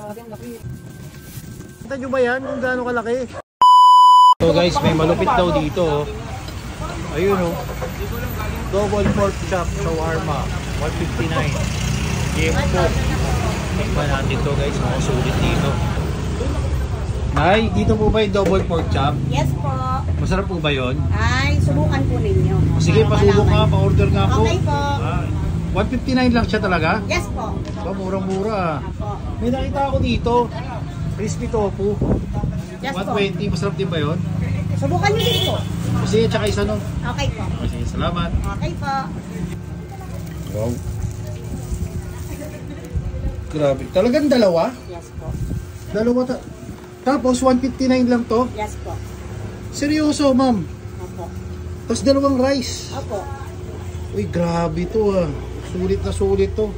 Kita nyo ba yan kung gaano kalaki? So guys, may malupit daw dito. Ayun oh. Double pork chop shawarma, 159. Jempo. Tingnan natin to guys, makasulit dito. Ay, dito po ba yung double pork chop? Yes po. Masarap po ba yun? Ay, subukan po ninyo. Sige, pasubok nga, pa-order nga po. Okay po. 159 lang siya talaga? Yes po. Ba, murang-mura. Apo. May nakita ako dito. Crispy tofu. Yes 120, masarap din ba yun? Subukan niyo din po. Sige, tsaka isa nun. Okay po. Sige, salamat. Okay po. Wow. Grabe. Talagang dalawa? Yes po. Dalawa tapos 159 lang to? Yes po. Seryoso, ma'am? Opo. Tapos dalawang rice? Opo. Uy, grabe to ah. Sulit na sulit to.